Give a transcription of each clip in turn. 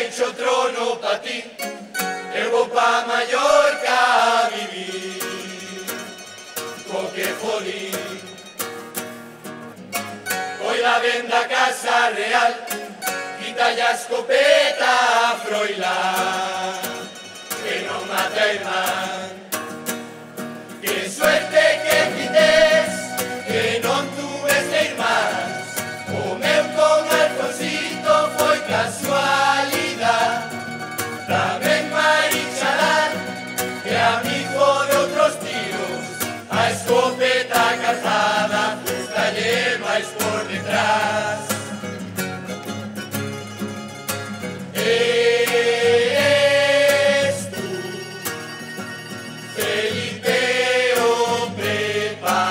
hecho trono pa' ti, eu vou pa Mallorca a vivir, co que jolín. Hoy la venda Casa Real, quita ya escopeta a Froilán, que non mata irmán. Que suerte que quites, que non tuves de ir más. O meu con Alfonsito foi casualidad. Tamén Marichalar, que amigo de outros tiros, a escopeta calzada, fustalle máis por detrás. Es tú, Felipe o preparado.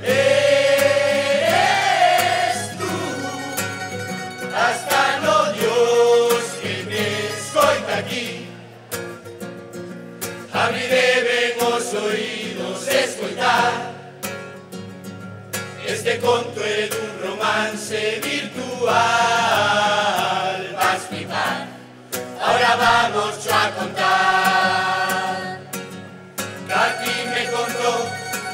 Es tú, hasta no Dios que te escoita aquí. Abriré ben os oídos, escoitar. Este conto é dun romance virtual. Vas flipar, ahora vamos a contar. Cati me contó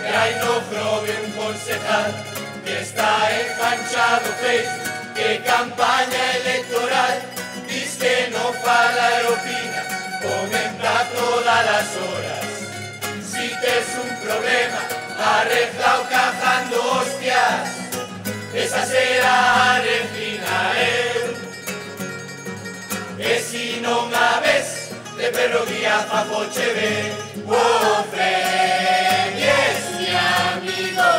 que hai no Grove un concejal que está enganchado Facebook, que campaña electoral. Diz que no fala e opina, comenta todas las horas. Si tes un problema, arreglao cazando hostias. Esa será a Regina eu. E si non a ves, de perro guía fajoche ver. Oh, Freddy es mi amigo.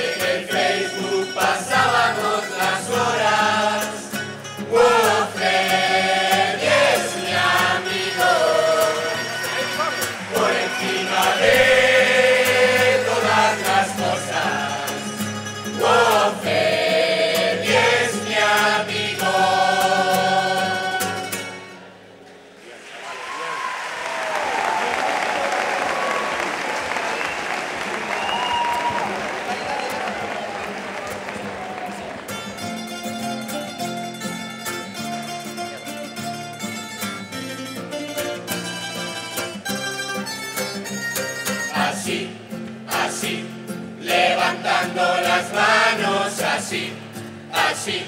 En el Facebook pasábamos las horas. Oh, Freddy es mi amigo. Por encima de todas las cosas. Oh, Freddy es mi amigo. Así, así, levantando las manos, así, así,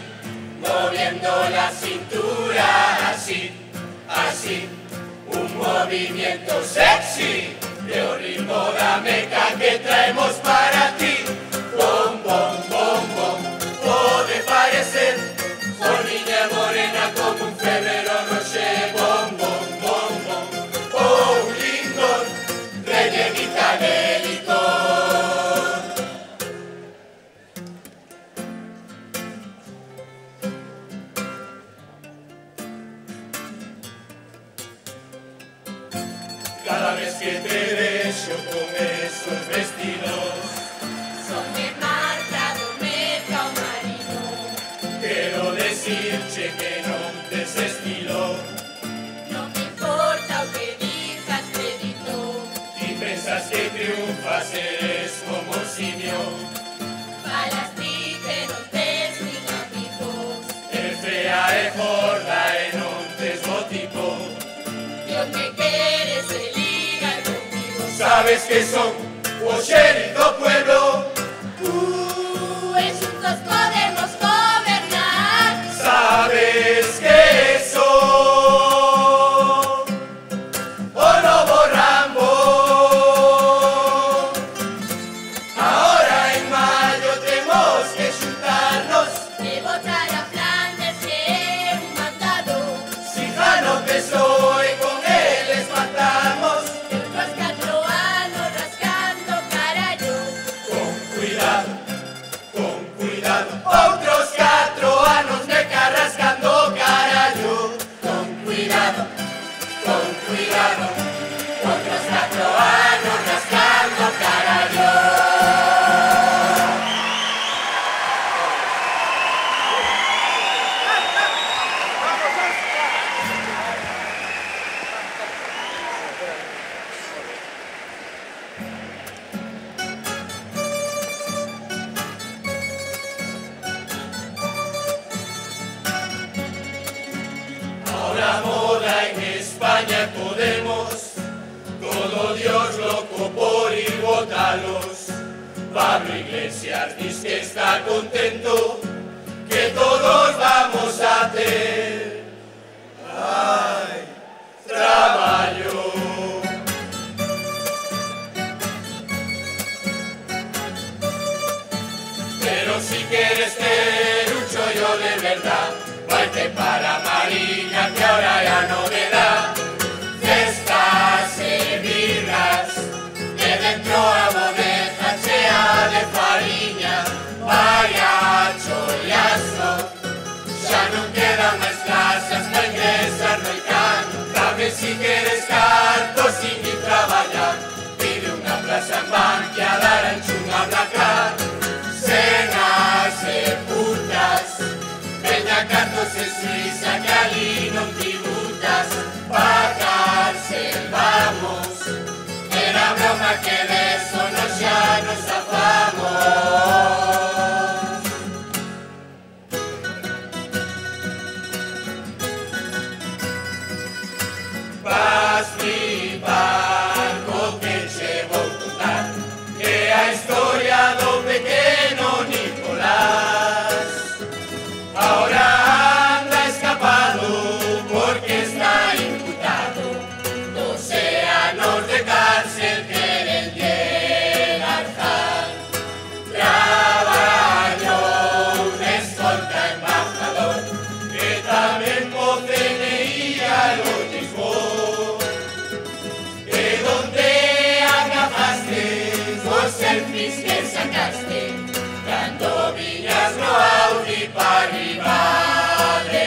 moviendo la cintura, así, así, un movimiento sexy, de un ritmo da meca que traemos para ti. Bom, bom, bom, bom, pode parecer, oh niña morena como un febrero rocher. Bom, bom, bom, bom, oh un lindo, rellenita de licor. Cada vez que te dejo con esos vestidos, Son de marca do mercado marino. quiero decirte que non tes estilo. Non me importa o que digas, Pedrito. Y pensas que triunfas, eres como un simio. Falas ti que non tes nin amigos. Eres fea e gorda e non tes bo tipo. E o que queres se ligar conmigo. Sabes que son o xerife do pueblo. E xuntos podemos gobernar. Sabes que son o novo Rambo. Ahora en mayo temos que xuntarnos. E votar a Flandes que é un mandado. Si gano PSOE con eles matamos. E outros 4 anos rascando carallo. Con Pablo Iglesias dice que está contento, que todos vamos a hacer. Ay, trabajo. Pero si quieres ter un chollo de verdad, vaite para Mariña, que ahora ya no me da. Cestas e birras, de dentro a bodeja chea de fariña. Vaya chollazo, xa non quedan máis casas para ingresar no Icano. Tamén si queres cartos sin ir traballar, pide unha plaza en Bankia, daranche unha placa. Cenas e putas, veña cartos en Suiza, que ali non tributas. Pa cárcel vamos, era broma que de eso nos xa nos zafamos. Vas flipar co que che vou contar, que a historia do pequeno Nicolás ahora anda escapado porque está imputado. 12 anos de cárcel queren lle lanzar. Traballou de escolta embajador, que tamén po CNI lo disgó. E donde agafaste os selfies que sacaste, cando viñas no Audi pa arriba de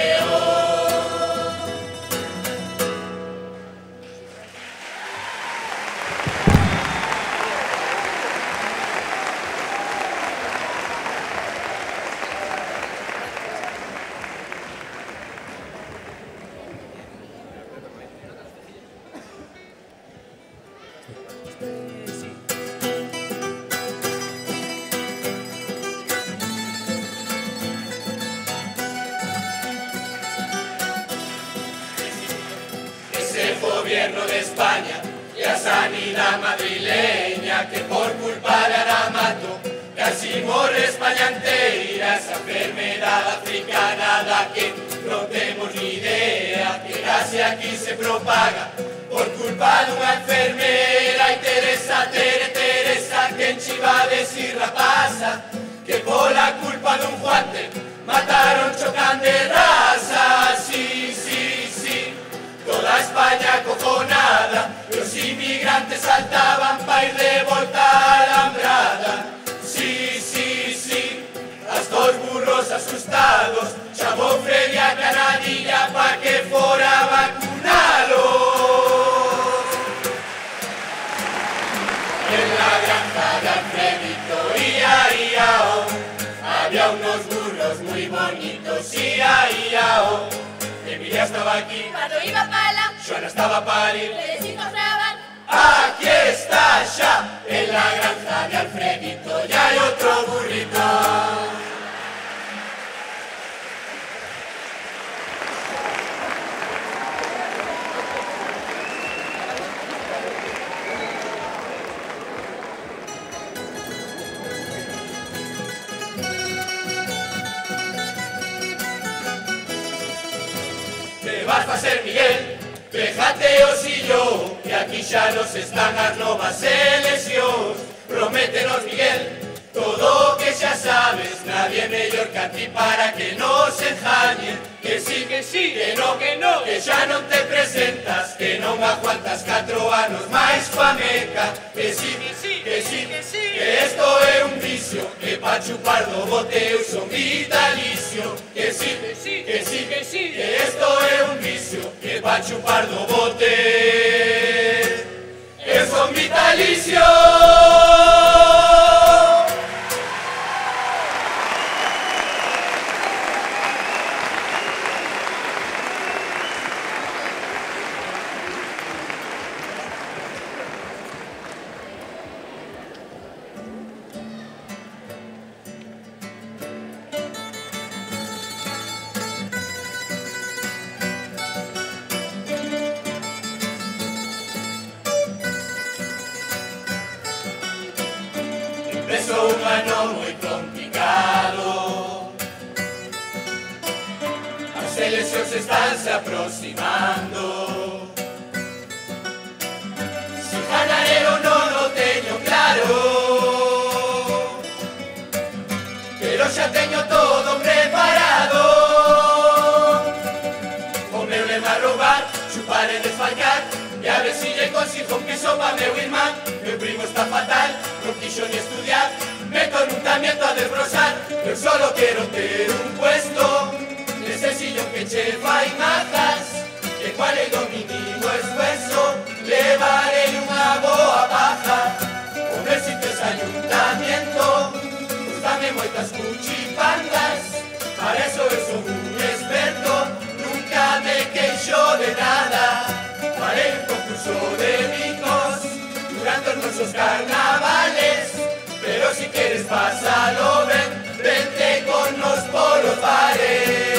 Gobierno de España y a sanidad madrileña, que por culpa de Aramato casi morre España entera. Esa enfermedad africana da que no tenemos ni idea, que casi aquí se propaga por culpa de una enfermera. Y Teresa, Teresa, que en Chivades y rapaza, que por la culpa de un guante mataron chocan de raza. Sí, sí, sí, toda España cojonada, los inmigrantes saltaban pa' ir de volta a Alambrada. Sí, sí, sí, hasta los burros asustados chamó Freddy a Canadilla pa' que fuera a vacunarlos. En la granja de Alfredito, ia-ia-o, había unos burros muy bonitos, ia-ia-o. Emilia estaba aquí, Cuando iba pala, Joana estaba a parir. les encontraban. Aquí está ya, en la granja de Alfredito, ya hay otro burrito. ¿Qué vas a ser, Miguel? Déjate osillo, que aquí xa nos están as novas eleccións. Prométenos, Miguel, todo o que xa sabes, nadie mellor que a ti para que nos enjañen. Que sí, que no, que xa non te presentas, que non aguantas 4 anos máis coa meca. Que sí, que esto é un vicio, que pa chupar do bote eu son vitalicio. Que sí, que esto é un vicio, que pa chupar do bote eu son vitalicio. eso un ano moi complicado. As eleccións estánse aproximando. Se ganaré ou non o teño claro, pero xa teño todo preparado. O meu lema roubar, chupar e desfalcar, e a ver si lle consigo un piso pa meu irmán. Meu primo está fatal, non quixo ni estudiar, meto nun tamiento a desbrosar. Eu solo quero ter un puesto nese sillón que che fai mazas, que cual é do mínimo esfuerzo levaré unha boa paja. O meu sitio es ayuntamiento, gustame moitas cuchipandas, para eso eu son un experto, nunca me queixo de nada. Faré un concurso de micos durante os nosos carnavales, pero si quieres pasalo ben, vente con nos por los bares.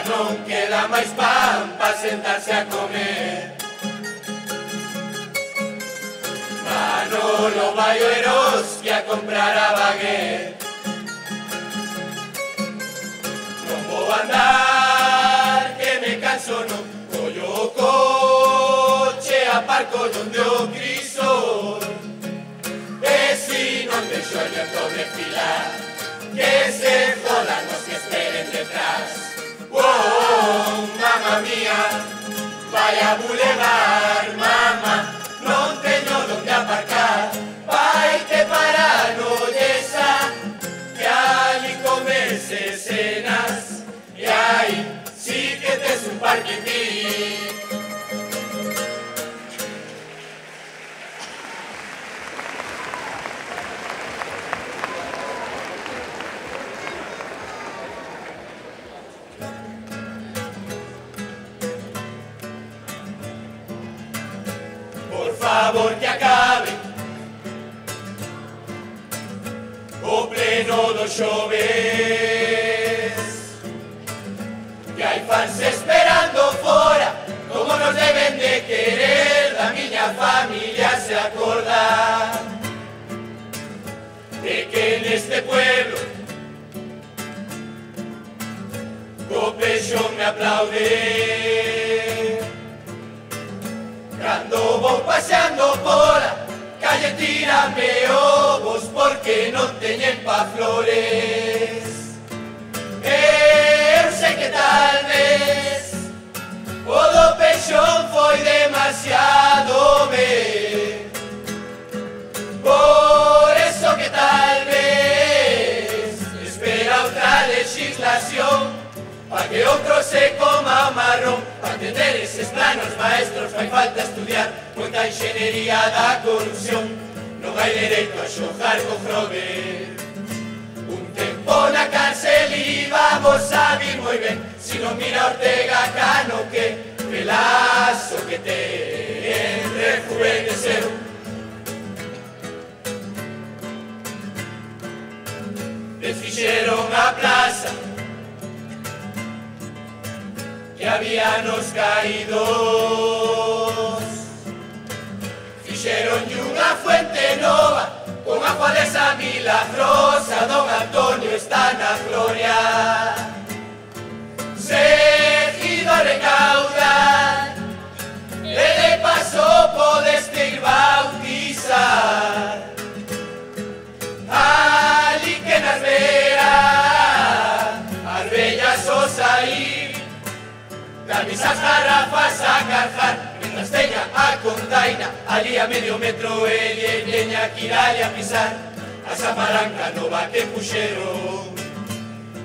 Non queda máis pan pa sentarse a comer. Manolo vai ao Eroski a comprar a baguette. Non vou andar, que me canso, non collo o coche, aparco onde o crisol. E si non deixo el llanto de filar, que se jodan os que esperen detrás. Oh, mamma mía, vaya bulevar, mamá, non teño donde aparcar. Vaite para Nollesa, que ali comerse cenas, e aí sí que tes un parque ti. Por favor que acabe o pleno do xoves, que hai fans esperando fora, como nos deben de querer. Da miña familia se acorda de que neste pueblo co peixo me aplaude. Cando vou paseando pola calle tírame ovos, porque non teñen pa flores. Eu sei que tal vez o do peixón foi demasiado ben, por eso que tal vez espera outra legislación, pa que outro se coma o marrón. Pa entender eses planos maestros fai falta estudiar moita inxeniería da corrupción. Non hai dereito a xogar co Grover. Un tempo na cárcel íbamos a vir moi ben, si non mira Ortega Cano que pelazo que ten rejuveneceu. Desfixeron a plaza que había nos caídos, fixeron unha fuente nova con agua desa milagrosa. Don Antonio está na gloria, seguido a recaudar, e de paso podeste ir bautizar. Ali que nas veras as vellas o saír, darme esas garrafas a cargar, mientras teña a containa ali a medio metro, e teña que ir ali a pisar a esa palanca nova que puxeron.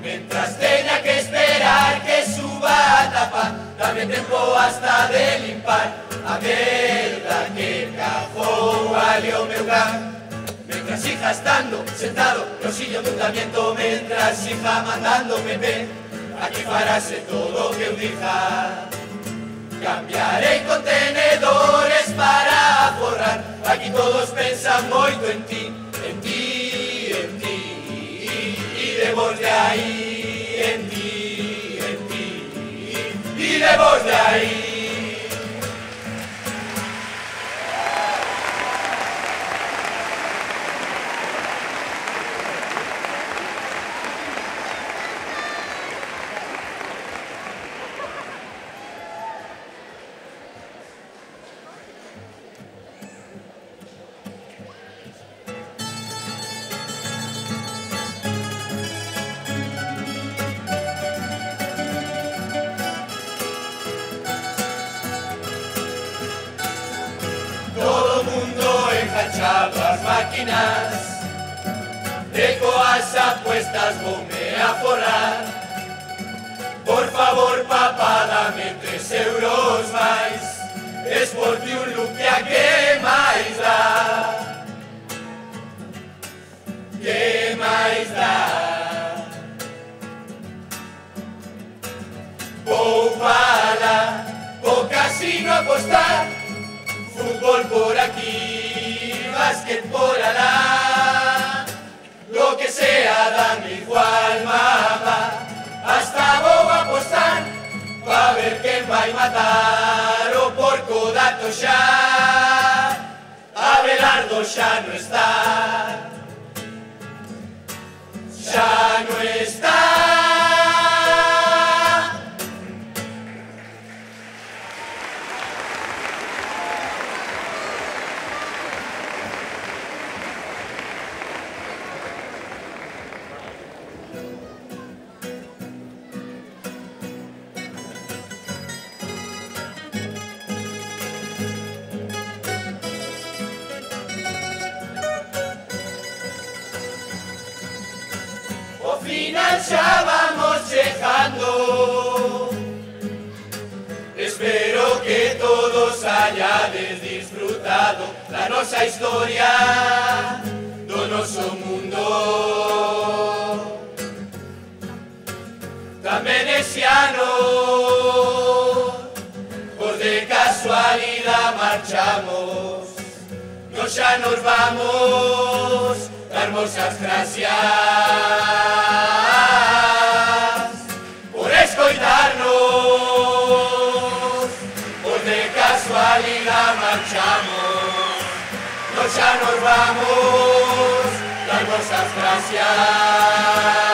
Mientras teña que esperar que suba a tapa, dame tempo hasta de limpar a merda que cajou ali o meu can. Mientras mientras hija estando sentado no sillón de un tamiento, mientras hija mandando Pepe, aquí farase todo que dija. Cambiaré contenedores para forrar, aquí todos pensan moito en ti, en ti, en ti, y de vos de aí, en ti, en ti, y de vos de aí. Las máquinas de coas apuestas voume a forrar. Por favor, papá, dame 3 euros máis, esporte un look que a que máis dá, que máis dá. Vou para o casino apostar, fútbol por aquí, básquet por alá, lo que sea dame igual, mamá, hasta vou apostar pa ver quen vai matar o porco da Toxa. Abelardo xa non está, xa non está. Ao final xa vamos chegando, espero que todos hayades disfrutado da nosa historia, do noso mundo. Tamén ese ano, por de casualidade marchamos, nos xa nos vamos, darmos as gracias por escoitarnos, por de casualidade marchamos, nos xa nos vamos, darmos as gracias.